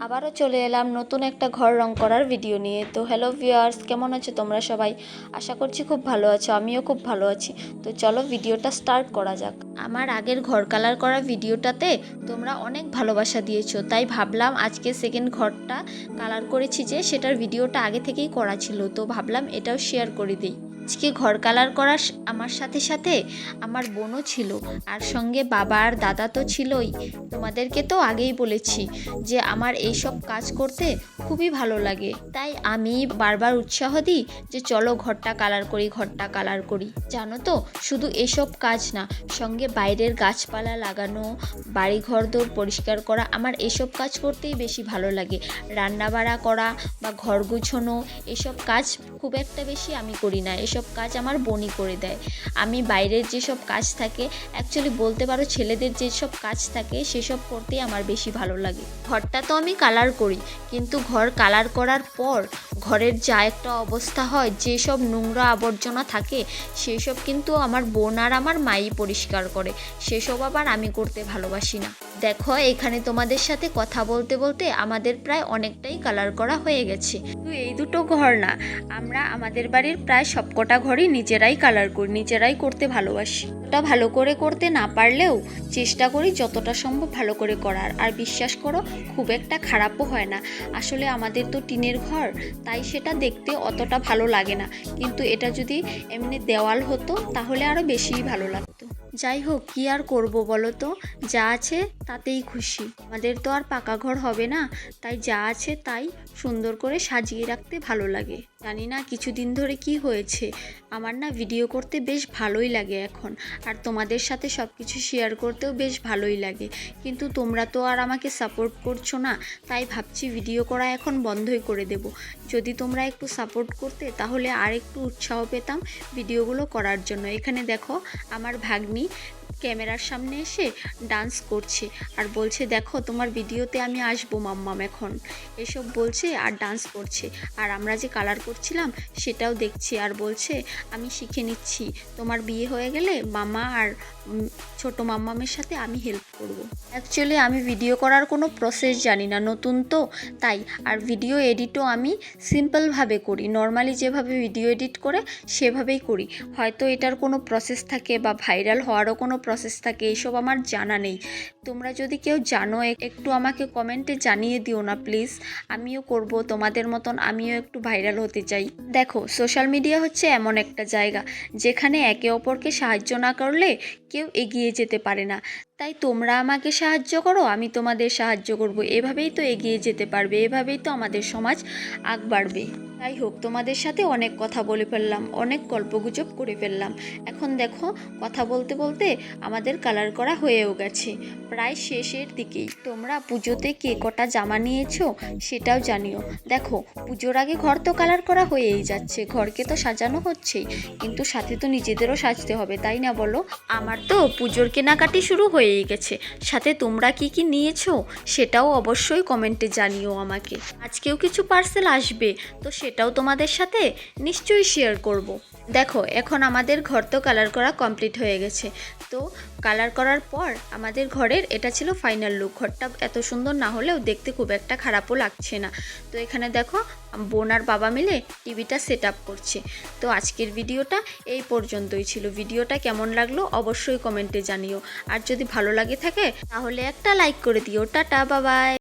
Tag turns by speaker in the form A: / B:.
A: আবারও চলে এলাম নতুন একটা ঘর রং করার ভিডিও নিয়ে। তো হ্যালো ভিউয়ার্স, কেমন আছো তোমরা সবাই? আশা করছি খুব ভালো আছো, আমিও খুব ভালো আছি। তো চলো ভিডিওটা স্টার্ট করা যাক। আমার আগের ঘর কালার করা ভিডিওটাতে তোমরা অনেক ভালোবাসা দিয়েছো, তাই ভাবলাম আজকে সেকেন্ড ঘরটা কালার করেছি যে সেটার ভিডিওটা আগে থেকেই করা ছিল, তো ভাবলাম এটাও শেয়ার করে দিই। আজকে ঘর কালার করার আমার সাথে সাথে আমার বোনও ছিল, আর সঙ্গে বাবা আর দাদা তো ছিলই। তোমাদেরকে তো আগেই বলেছি যে আমার এই সব কাজ করতে খুবই ভালো লাগে, তাই আমি বারবার উৎসাহ দিই যে চলো ঘরটা কালার করি, ঘরটা কালার করি। জানো তো, শুধু এসব কাজ না, সঙ্গে বাইরের গাছপালা লাগানো, বাড়ি ঘরদোর পরিষ্কার করা, আমার এসব কাজ করতেই বেশি ভালো লাগে। রান্না বাড়া করা বা ঘর গুছোনো, এসব কাজ খুব একটা বেশি আমি করি না, এসব কাজ আমার বোনই করে দেয়। আমি বাইরের যেসব কাজ থাকে, অ্যাকচুয়ালি বলতে পারো ছেলেদের যেসব কাজ থাকে সেসব করতেই আমার বেশি ভালো লাগে। ঘরটা তো আমি কালার করি, কিন্তু ঘর কালার করার পর ঘরের যা একটা অবস্থা হয়, যেসব নোংরা আবর্জনা থাকে সেসব কিন্তু আমার বোন আর আমার মাই পরিষ্কার করে, সেসব আবার আমি করতে ভালোবাসি না। দেখো, এখানে তোমাদের সাথে কথা বলতে বলতে আমাদের প্রায় অনেকটাই কালার করা হয়ে গেছে। তো এই দুটো ঘর না, আমরা আমাদের বাড়ির প্রায় সবকটা ঘরই নিজেরাই কালার করি, নিজেরাই করতে ভালোবাসি। ওটা ভালো করে করতে না পারলেও চেষ্টা করি যতটা সম্ভব ভালো করে করার। আর বিশ্বাস করো, খুব একটা খারাপও হয় না। আসলে আমাদের তো টিনের ঘর, তাই সেটা দেখতে অতটা ভালো লাগে না, কিন্তু এটা যদি এমনি দেওয়াল হতো তাহলে আরও বেশিই ভালো লাগতো। যাই হোক, কি আর করব বলো তো, যা আছে তাতেই খুশি। আমাদের তো আর পাকা ঘর হবে না, তাই যা আছে তাই সুন্দর করে সাজিয়ে রাখতে ভালো লাগে। জানি না কিছুদিন ধরে কি হয়েছে, আমার না ভিডিও করতে বেশ ভালোই লাগে এখন, আর তোমাদের সাথে সব কিছু শেয়ার করতেও বেশ ভালোই লাগে। কিন্তু তোমরা তো আর আমাকে সাপোর্ট করছো না, তাই ভাবছি ভিডিও করা এখন বন্ধই করে দেব। যদি তোমরা একটু সাপোর্ট করতে তাহলে আর একটু উৎসাহ পেতাম ভিডিওগুলো করার জন্য। এখানে দেখো, আমার ভাগ্নি ক্যামেরার সামনে এসে ডান্স করছে আর বলছে দেখো তোমার ভিডিওতে আমি আসবো মাম্মাম এখন, এসব বলছে আর ডান্স করছে। আর আমরা যে কালার করছিলাম সেটাও দেখছি, আর বলছে আমি শিখে নিচ্ছি, তোমার বিয়ে হয়ে গেলে মামা আর ছোট মাম্মামের সাথে আমি হেল্প করব। অ্যাকচুয়ালি আমি ভিডিও করার কোনো প্রসেস জানি না, নতুন তো তাই। আর ভিডিও এডিটও আমি সিম্পলভাবে করি, নর্মালি যেভাবে ভিডিও এডিট করে সেভাবেই করি। হয়তো এটার কোনো প্রসেস থাকে বা ভাইরাল হওয়ারও কোনো প্রসেস থাকে, এইসব আমার জানা নেই। তোমরা যদি কেউ জানো একটু আমাকে কমেন্টে জানিয়ে দিও না প্লিজ, আমিও করব তোমাদের মতন, আমিও একটু ভাইরাল হতে চাই। দেখো, সোশ্যাল মিডিয়া হচ্ছে এমন একটা জায়গা যেখানে একে অপরকে সাহায্য না করলে কেউ এগিয়ে যেতে পারে না। তাই তোমরা আমাকে সাহায্য করো, আমি তোমাদের সাহায্য করব, এভাবেই তো এগিয়ে যেতে পারবে, এভাবেই তো আমাদের সমাজ আগ বাড়বে। যাই হোক, তোমাদের সাথে অনেক কথা বলে ফেললাম, অনেক গল্পগুজব করে ফেললাম। এখন দেখো, কথা বলতে বলতে আমাদের কালার করা হয়েও গেছে, প্রায় শেষের দিকেই। তোমরা পুজোতে কে কটা জামা নিয়েছো সেটাও জানিও। দেখো, পুজোর আগে ঘর তো কালার করা হয়েই যাচ্ছে, ঘরকে তো সাজানো হচ্ছেই, কিন্তু সাথে তো নিজেদেরও সাজতে হবে, তাই না বলো? আমার তো পুজোর কেনাকাটি শুরু হয়েই গেছে, সাথে তোমরা কি কি নিয়েছো সেটাও অবশ্যই কমেন্টে জানিও আমাকে। আজকেও কিছু পার্সেল আসবে, তো সেটাও তোমাদের সাথে নিশ্চয়ই শেয়ার করব। দেখো, এখন আমাদের ঘর তো কালার করা কমপ্লিট হয়ে গেছে। তো কালার করার পর আমাদের ঘরের এটা ছিল ফাইনাল লুক। ঘরটা এত সুন্দর না হলেও দেখতে খুব একটা খারাপও লাগছে না। তো এখানে দেখো, বোন আর বাবা মিলে টিভিটা সেট আপ করছে। তো আজকের ভিডিওটা এই পর্যন্তই ছিল। ভিডিওটা কেমন লাগলো অবশ্যই কমেন্টে জানিও, আর যদি ভালো লাগে থাকে তাহলে একটা লাইক করে দিও। টাটা, বাবাই।